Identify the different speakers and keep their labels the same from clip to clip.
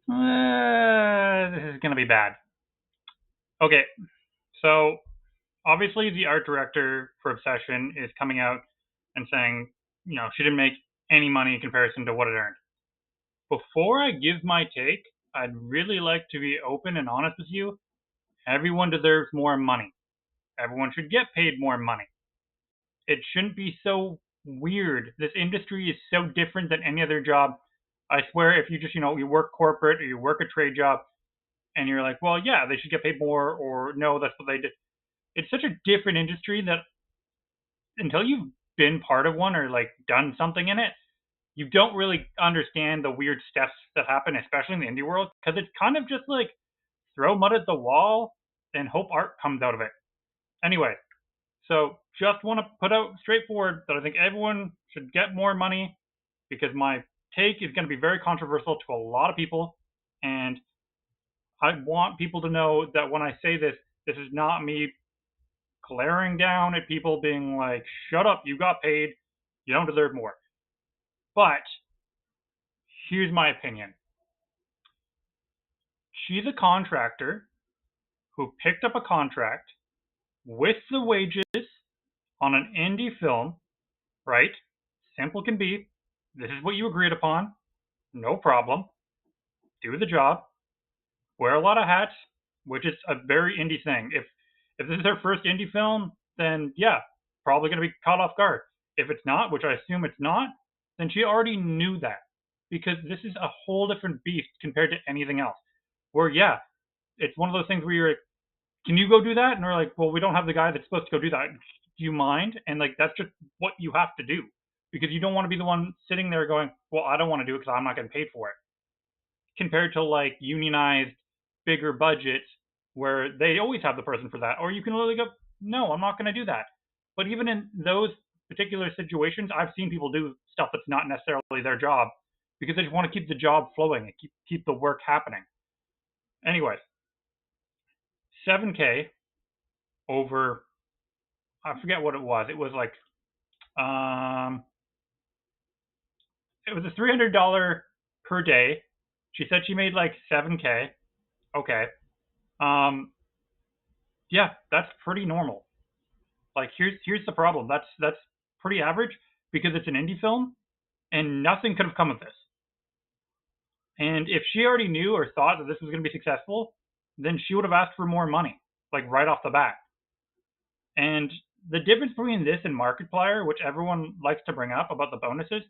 Speaker 1: This is gonna be bad. Okay, so obviously the art director for Obsession is coming out and saying, she didn't make any money in comparison to what it earned. Before I give my take, I'd really like to be open and honest with you. Everyone deserves more money. Everyone should get paid more money. It shouldn't be so weird. This industry is so different than any other job. I swear, if you just, you work corporate or you work a trade job and you're like, well, yeah, they should get paid more, or no, that's what they did. It's such a different industry that until you've been part of one or like done something in it, you don't really understand the weird steps that happen, especially in the indie world, because it's kind of just like throw mud at the wall and hope art comes out of it. Anyway, so just want to put out straightforward that I think everyone should get more money because my take is going to be very controversial to a lot of people. And I want people to know that when I say this, this is not me glaring down at people being like, shut up, you got paid, you don't deserve more. But here's my opinion. She's a contractor who picked up a contract with the wages on an indie film, right? Simple can be. This is what you agreed upon. No problem. Do the job. Wear a lot of hats, which is a very indie thing. If this is her first indie film, then yeah, probably going to be caught off guard. If it's not, which I assume it's not, then she already knew that because this is a whole different beast compared to anything else. Where yeah, it's one of those things where you're like, can you go do that? And we're like, well, we don't have the guy that's supposed to go do that. Do you mind? And like, that's just what you have to do because you don't want to be the one sitting there going, well, I don't want to do it because I'm not getting paid for it. Compared to like unionized bigger budgets where they always have the person for that. Or you can literally go, no, I'm not going to do that. But even in those particular situations, I've seen people do stuff that's not necessarily their job because they just want to keep the job flowing and keep the work happening. Anyways, 7K over, I forget what it was. It was like, um, it was a $300 per day. She said she made like 7K. Okay. Um, yeah, that's pretty normal. Like here's the problem. That's pretty average because it's an indie film and nothing could have come of this. And if she already knew or thought that this was going to be successful, then she would have asked for more money, like right off the bat. And the difference between this and Markiplier, which everyone likes to bring up about the bonuses,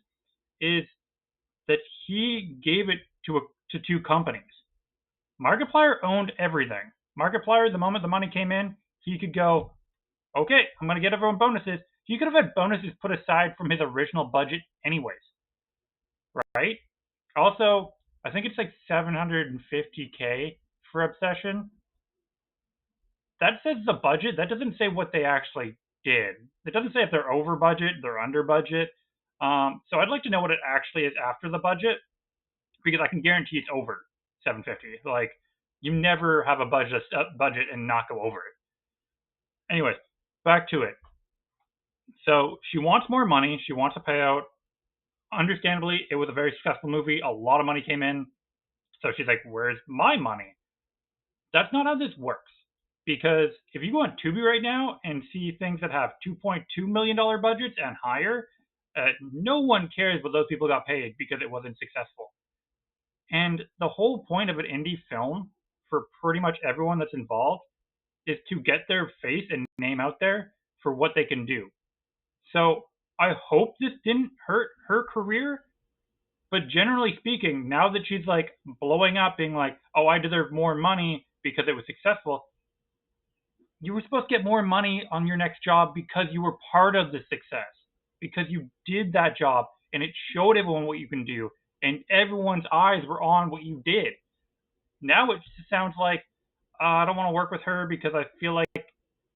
Speaker 1: is that he gave it to two companies. Markiplier owned everything. Markiplier, the moment the money came in, he could go, okay, I'm going to get everyone bonuses. He could have had bonuses put aside from his original budget anyways, right? Also, I think it's like 750K for Obsession. That says the budget. That doesn't say what they actually did. It doesn't say if they're over budget, they're under budget. So I'd like to know what it actually is after the budget because I can guarantee it's over 750. Like you never have a budget and not go over it. Anyways, back to it. So she wants more money. She wants a payout. Understandably, it was a very successful movie. A lot of money came in. So she's like, where's my money? That's not how this works. Because if you go on Tubi right now and see things that have $2.2 million budgets and higher, no one cares what those people got paid because it wasn't successful. And the whole point of an indie film for pretty much everyone that's involved is to get their face and name out there for what they can do. So I hope this didn't hurt her career. But generally speaking, now that she's like blowing up, being like, oh, I deserve more money because it was successful, you were supposed to get more money on your next job because you were part of the success, because you did that job and it showed everyone what you can do and everyone's eyes were on what you did. Now it just sounds like I don't want to work with her because I feel like,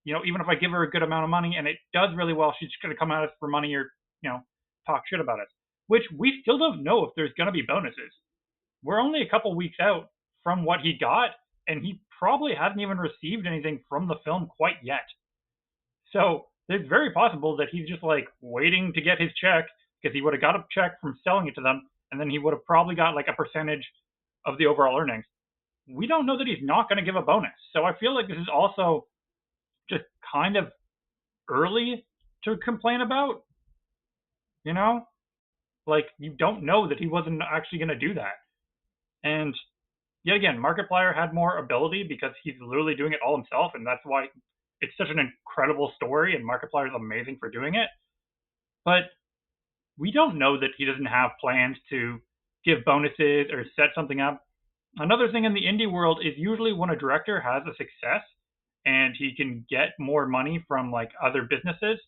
Speaker 1: even if I give her a good amount of money and it does really well, she's just going to come at us for money or, talk shit about us, which we still don't know if there's going to be bonuses. We're only a couple weeks out from what he got, and he probably hasn't even received anything from the film quite yet. So it's very possible that he's just like waiting to get his check because he would have got a check from selling it to them, and then he would have probably got like a percentage of the overall earnings, we don't know that he's not going to give a bonus. So I feel like this is also just kind of early to complain about, you know? Like, you don't know that he wasn't actually going to do that. And yet again, Markiplier had more ability because he's literally doing it all himself, and that's why it's such an incredible story, and Markiplier is amazing for doing it. But we don't know that he doesn't have plans to give bonuses or set something up. Another thing in the indie world is usually when a director has a success and he can get more money from like other businesses,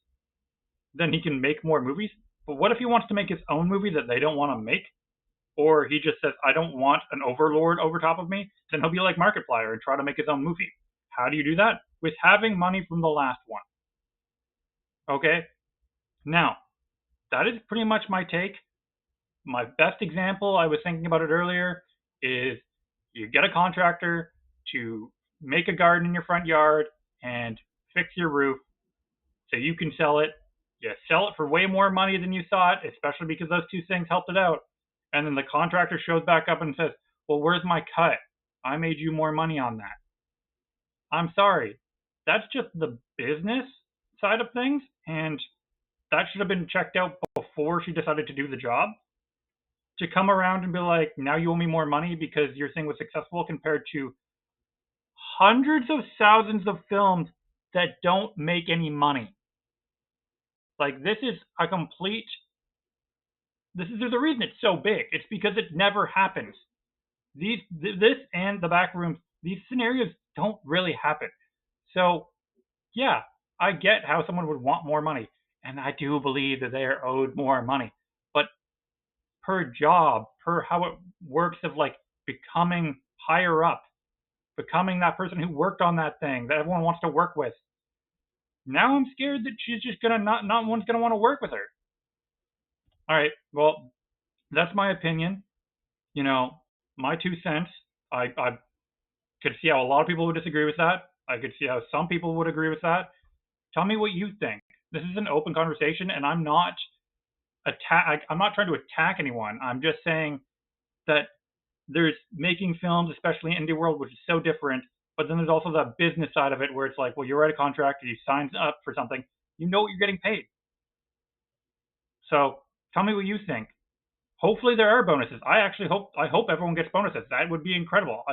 Speaker 1: then he can make more movies. But what if he wants to make his own movie that they don't want to make? Or he just says, I don't want an overlord over top of me, then he'll be like Markiplier and try to make his own movie. How do you do that? With having money from the last one. Okay? Now, that is pretty much my take. My best example, I was thinking about it earlier, is you get a contractor to make a garden in your front yard and fix your roof so you can sell it. You sell it for way more money than you thought, especially because those two things helped it out. And then the contractor shows back up and says, well, where's my cut? I made you more money on that. I'm sorry. That's just the business side of things, and that should have been checked out before she decided to do the job. To come around and be like, now you owe me more money because your thing was successful compared to hundreds of thousands of films that don't make any money. Like, this is a complete. There's a reason it's so big. It's because it never happens. This and the back rooms, these scenarios don't really happen. So, yeah, I get how someone would want more money, and I do believe that they are owed more money. But per job, per how it works of like becoming higher up, becoming that person who worked on that thing that everyone wants to work with. Now I'm scared that she's just gonna not one's gonna want to work with her. All right, well, that's my opinion. You know, my 2 cents. I could see how a lot of people would disagree with that. I could see how some people would agree with that. Tell me what you think. This is an open conversation, and I'm not I'm not trying to attack anyone. I'm just saying that there's making films, especially in indie world, which is so different. But then there's also the business side of it, where it's like, well, you write a contract, you sign up for something, you know what you're getting paid. So tell me what you think. Hopefully there are bonuses. I hope everyone gets bonuses. That would be incredible.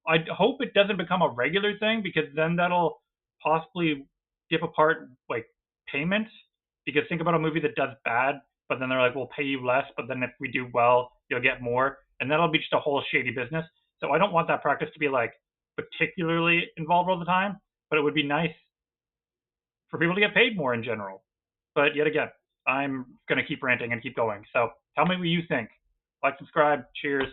Speaker 1: I hope it doesn't become a regular thing, because then that'll possibly dip apart like payments. Because think about a movie that does bad, but then they're like, we'll pay you less, but then if we do well, you'll get more, and that'll be just a whole shady business. So I don't want that practice to be like particularly involved all the time, but it would be nice for people to get paid more in general. But yet again, I'm going to keep ranting and keep going. So tell me what you think. Like, subscribe. Cheers.